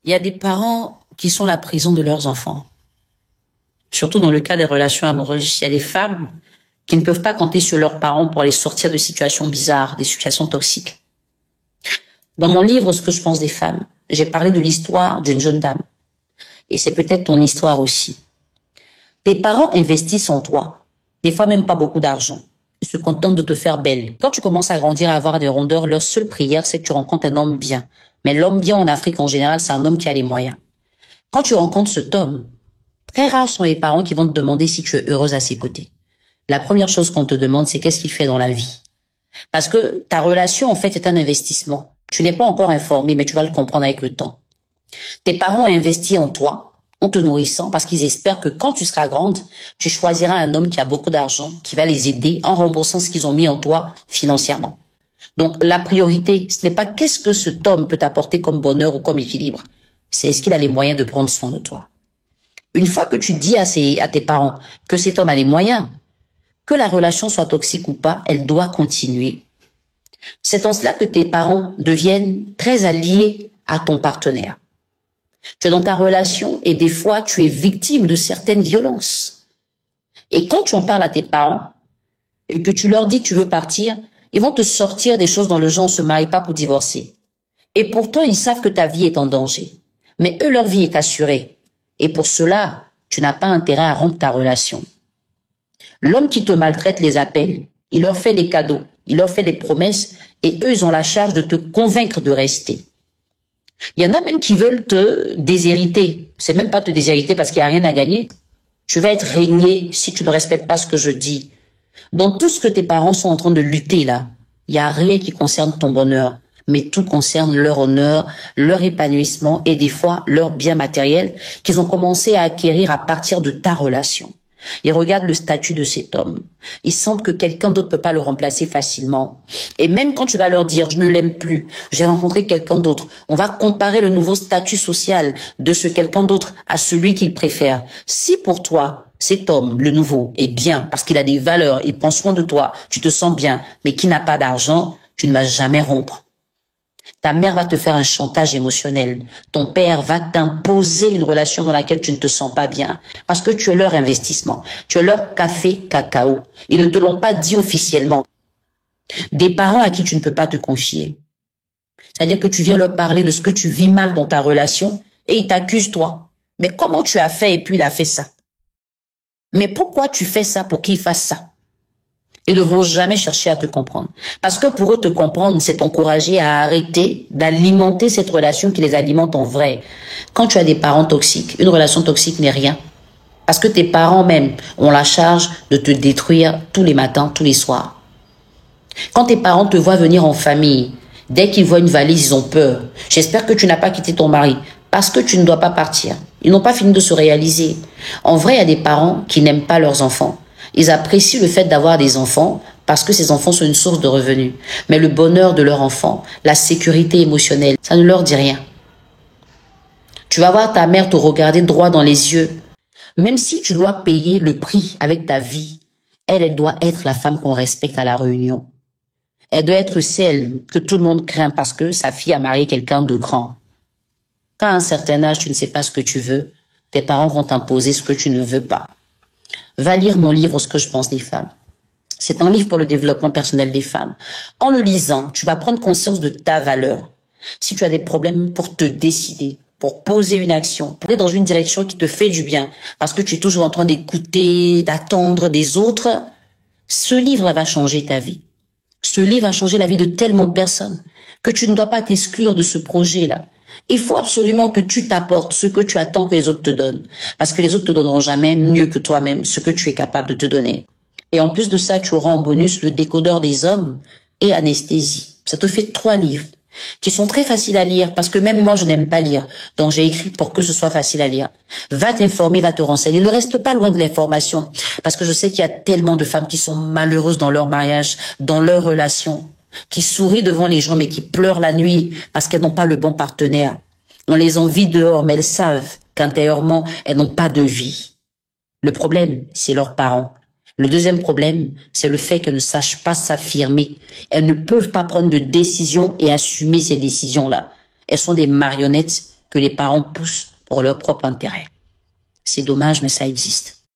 Il y a des parents qui sont la prison de leurs enfants. Surtout dans le cas des relations amoureuses. Il y a des femmes qui ne peuvent pas compter sur leurs parents pour les sortir de situations bizarres, des situations toxiques. Dans mon livre, Ce que je pense des femmes, j'ai parlé de l'histoire d'une jeune dame. Et c'est peut-être ton histoire aussi. Tes parents investissent en toi. Des fois même pas beaucoup d'argent. Ils se contentent de te faire belle. Quand tu commences à grandir, à avoir des rondeurs, leur seule prière, c'est que tu rencontres un homme bien. Mais l'homme bien en Afrique en général, c'est un homme qui a les moyens. Quand tu rencontres cet homme, très rares sont les parents qui vont te demander si tu es heureuse à ses côtés. La première chose qu'on te demande, c'est qu'est-ce qu'il fait dans la vie. Parce que ta relation, en fait, est un investissement. Tu n'es pas encore informé, mais tu vas le comprendre avec le temps. Tes parents ont investi en toi, en te nourrissant, parce qu'ils espèrent que quand tu seras grande, tu choisiras un homme qui a beaucoup d'argent, qui va les aider en remboursant ce qu'ils ont mis en toi financièrement. Donc, la priorité, ce n'est pas qu'est-ce que cet homme peut t'apporter comme bonheur ou comme équilibre. C'est est-ce qu'il a les moyens de prendre soin de toi. Une fois que tu dis à tes parents que cet homme a les moyens, que la relation soit toxique ou pas, elle doit continuer. C'est en cela que tes parents deviennent très alliés à ton partenaire. Tu es dans ta relation et des fois, tu es victime de certaines violences. Et quand tu en parles à tes parents et que tu leur dis que tu veux partir, ils vont te sortir des choses dans le genre, on se marie pas pour divorcer. Et pourtant, ils savent que ta vie est en danger. Mais eux, leur vie est assurée. Et pour cela, tu n'as pas intérêt à rompre ta relation. L'homme qui te maltraite les appelle, il leur fait des cadeaux, il leur fait des promesses et eux, ils ont la charge de te convaincre de rester. Il y en a même qui veulent te déshériter. C'est même pas te déshériter parce qu'il n'y a rien à gagner. Tu vas être régné si tu ne respectes pas ce que je dis. Dans tout ce que tes parents sont en train de lutter là, il n'y a rien qui concerne ton bonheur, mais tout concerne leur honneur, leur épanouissement et des fois leur bien matériel qu'ils ont commencé à acquérir à partir de ta relation. Ils regardent le statut de cet homme. Ils sentent que quelqu'un d'autre peut pas le remplacer facilement. Et même quand tu vas leur dire, je ne l'aime plus, j'ai rencontré quelqu'un d'autre, on va comparer le nouveau statut social de ce quelqu'un d'autre à celui qu'ils préfèrent. Si pour toi, cet homme, le nouveau, est bien parce qu'il a des valeurs, il prend soin de toi, tu te sens bien, mais qui n'a pas d'argent, tu ne vas jamais rompre. Ta mère va te faire un chantage émotionnel. Ton père va t'imposer une relation dans laquelle tu ne te sens pas bien. Parce que tu es leur investissement. Tu es leur café cacao. Ils ne te l'ont pas dit officiellement. Des parents à qui tu ne peux pas te confier. C'est-à-dire que tu viens leur parler de ce que tu vis mal dans ta relation et ils t'accusent toi. Mais comment tu as fait et puis il a fait ça? Mais pourquoi tu fais ça pour qu'il fasse ça? Ils ne vont jamais chercher à te comprendre. Parce que pour eux, te comprendre, c'est t'encourager à arrêter d'alimenter cette relation qui les alimente en vrai. Quand tu as des parents toxiques, une relation toxique n'est rien. Parce que tes parents même ont la charge de te détruire tous les matins, tous les soirs. Quand tes parents te voient venir en famille, dès qu'ils voient une valise, ils ont peur. J'espère que tu n'as pas quitté ton mari. Parce que tu ne dois pas partir. Ils n'ont pas fini de se réaliser. En vrai, il y a des parents qui n'aiment pas leurs enfants. Ils apprécient le fait d'avoir des enfants parce que ces enfants sont une source de revenus. Mais le bonheur de leur enfant, la sécurité émotionnelle, ça ne leur dit rien. Tu vas voir ta mère te regarder droit dans les yeux. Même si tu dois payer le prix avec ta vie, elle doit être la femme qu'on respecte à la réunion. Elle doit être celle que tout le monde craint parce que sa fille a marié quelqu'un de grand. Quand à un certain âge, tu ne sais pas ce que tu veux, tes parents vont t'imposer ce que tu ne veux pas. Va lire mon livre, Ce que je pense des femmes. C'est un livre pour le développement personnel des femmes. En le lisant, tu vas prendre conscience de ta valeur. Si tu as des problèmes pour te décider, pour poser une action, pour aller dans une direction qui te fait du bien, parce que tu es toujours en train d'écouter, d'attendre des autres, ce livre va changer ta vie. Ce livre va changer la vie de tellement de personnes que tu ne dois pas t'exclure de ce projet-là. Il faut absolument que tu t'apportes ce que tu attends que les autres te donnent. Parce que les autres te donneront jamais mieux que toi-même ce que tu es capable de te donner. Et en plus de ça, tu auras en bonus le décodeur des hommes et Anesthésie. Ça te fait 3 livres qui sont très faciles à lire parce que même moi, je n'aime pas lire. Donc, j'ai écrit pour que ce soit facile à lire. Va t'informer, va te renseigner. Ne reste pas loin de l'information parce que je sais qu'il y a tellement de femmes qui sont malheureuses dans leur mariage, dans leur relation, qui sourient devant les gens mais qui pleurent la nuit parce qu'elles n'ont pas le bon partenaire. On les envie dehors, mais elles savent qu'intérieurement, elles n'ont pas de vie. Le problème, c'est leurs parents. Le deuxième problème, c'est le fait qu'elles ne sachent pas s'affirmer. Elles ne peuvent pas prendre de décision et assumer ces décisions-là. Elles sont des marionnettes que les parents poussent pour leur propre intérêt. C'est dommage, mais ça existe.